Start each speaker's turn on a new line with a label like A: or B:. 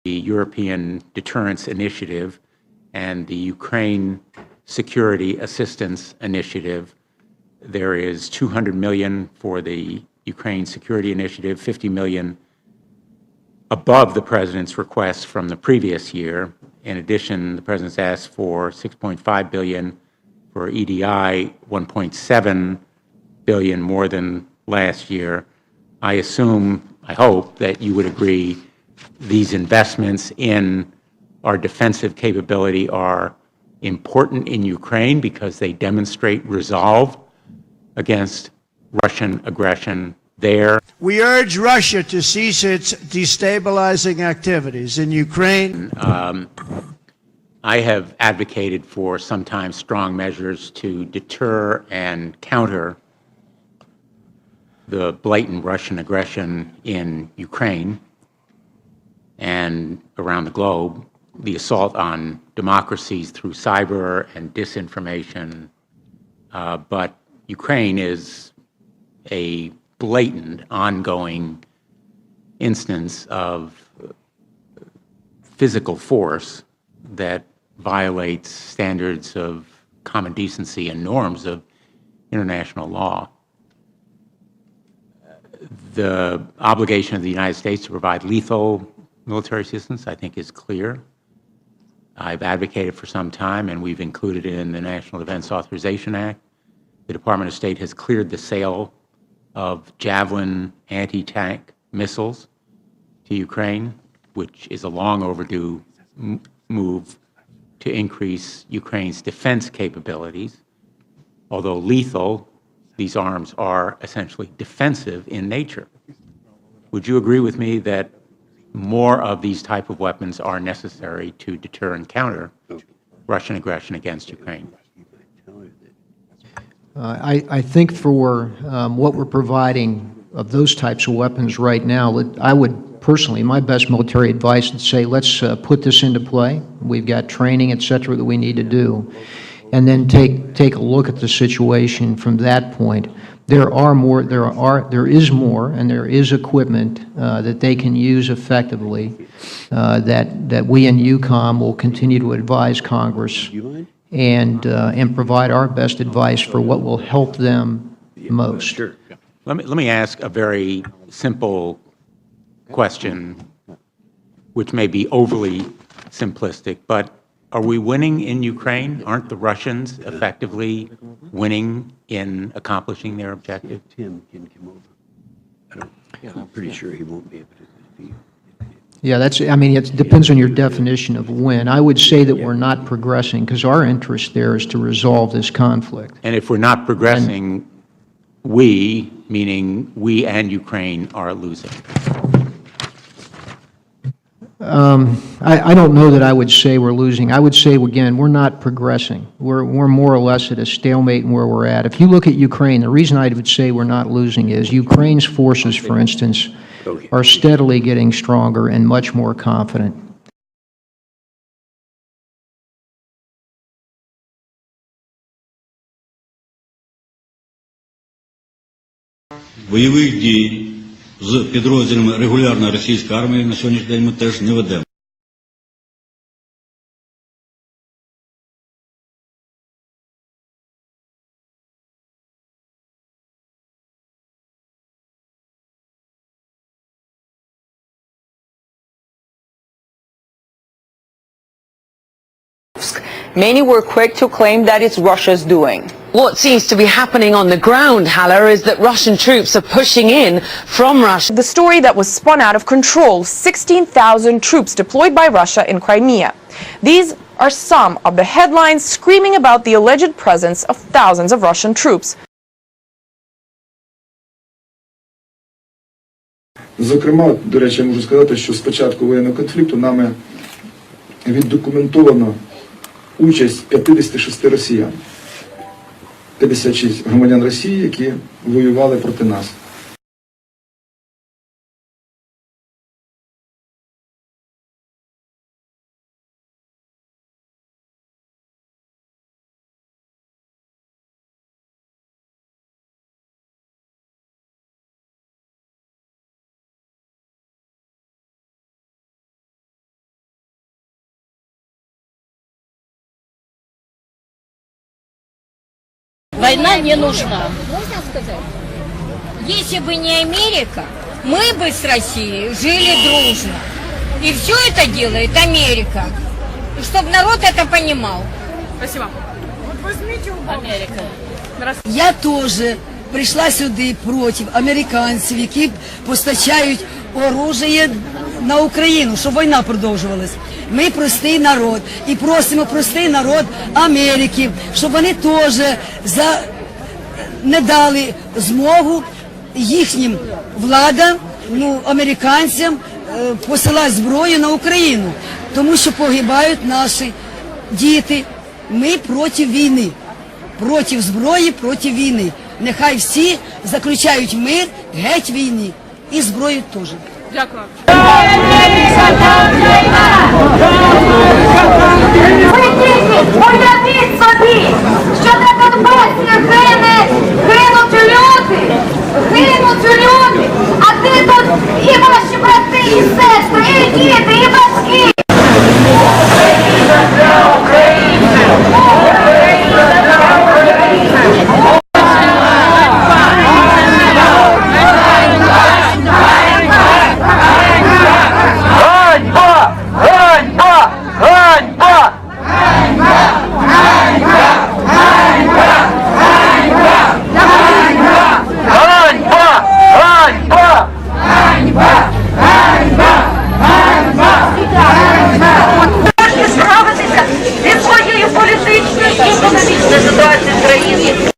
A: the European Deterrence Initiative and the Ukraine Security Assistance Initiative. There is $200 million for the Ukraine Security Initiative, $50 million above the President's request from the previous year. In addition, the President's asked for $6.5 billion for EDI, $1.7 billion more than last year. I assume, I hope, that you would agree these investments in our defensive capability are important in Ukraine because they demonstrate resolve against Russian aggression there.
B: We urge Russia to cease its destabilizing activities in Ukraine.
A: I have advocated for sometimes strong measures to deter and counter the blatant Russian aggression in Ukraine and around the globe, the assault on democracies through cyber and disinformation. But Ukraine is a blatant, ongoing instance of physical force that violates standards of common decency and norms of international law. The obligation of the United States to provide lethal military assistance, I think, is clear. I've advocated for some time, and we've included it in the National Defense Authorization Act. The Department of State has cleared the sale of Javelin anti-tank missiles to Ukraine, which is a long overdue move to increase Ukraine's defense capabilities. Although lethal, these arms are essentially defensive in nature. Would you agree with me that more of these type of weapons are necessary to deter and counter Russian aggression against Ukraine?
C: I think for what we're providing of those types of weapons right now, I would personally, my best military advice would say, let's put this into play. We've got training, et cetera, that we need to do. And then take a look at the situation from that point. There is more, and there is equipment that they can use effectively that we in UCOM will continue to advise Congress and provide our best advice for what will help them most.
A: Sure. Let me ask a very simple question, which may be overly simplistic, but are we winning in Ukraine? Aren't the Russians effectively winning in accomplishing their objective?
D: Tim can come over. I'm pretty sure he won't be able to defeat.
C: Yeah, it depends on your definition of win. I would say that we're not progressing because our interest there is to resolve this conflict.
A: And if we're not progressing, we, meaning we and Ukraine, are losing.
C: I don't know that I would say we're losing. I would say, again, we're not progressing. We're more or less at a stalemate in where we're at. If you look at Ukraine, the reason I would say we're not losing is Ukraine's forces, for instance, are steadily getting stronger and much more confident.
E: Бойових дій з підрозділами регулярної російської армії на сьогоднішній день ми теж не ведемо.
F: Many were quick to claim that it's Russia's doing.
G: What seems to be happening on the ground, Haller, is that Russian troops are pushing in from Russia.
H: The story that was spun out of control, 16,000 troops deployed by Russia in Crimea. These are some of the headlines screaming about the alleged presence of thousands of Russian troops.
I: Зокрема, до речі, я можу сказати, що з початку воєнного конфлікту нами віддокументовано участь 56 росіян. 56 громадян Росії, які воювали проти нас.
J: Война не нужна. Можно сказать? Если бы не Америка, мы бы с Россией жили дружно. И все это делает Америка. Чтобы народ это понимал.
H: Спасибо.
J: Америка.
K: Я теж прийшла сюди проти американців, які постачають оружие на Україну, щоб війна продовжувалась. Ми простий народ і просимо простий народ Америки, щоб вони теж не дали змогу їхнім владам, американцям посилати зброю на Україну, тому що погибають наші діти. Ми проти війни, проти зброї, проти війни. Нехай всі заключають мир, геть війни. І зброю теж.
H: Дякую.
L: Уявіть собі, що на Донбасі гинуть люди, а ти тут і ваші брати, і сестри, і діти, і батьки. Справитися зі своєю політичною і економічною ситуацією в країні.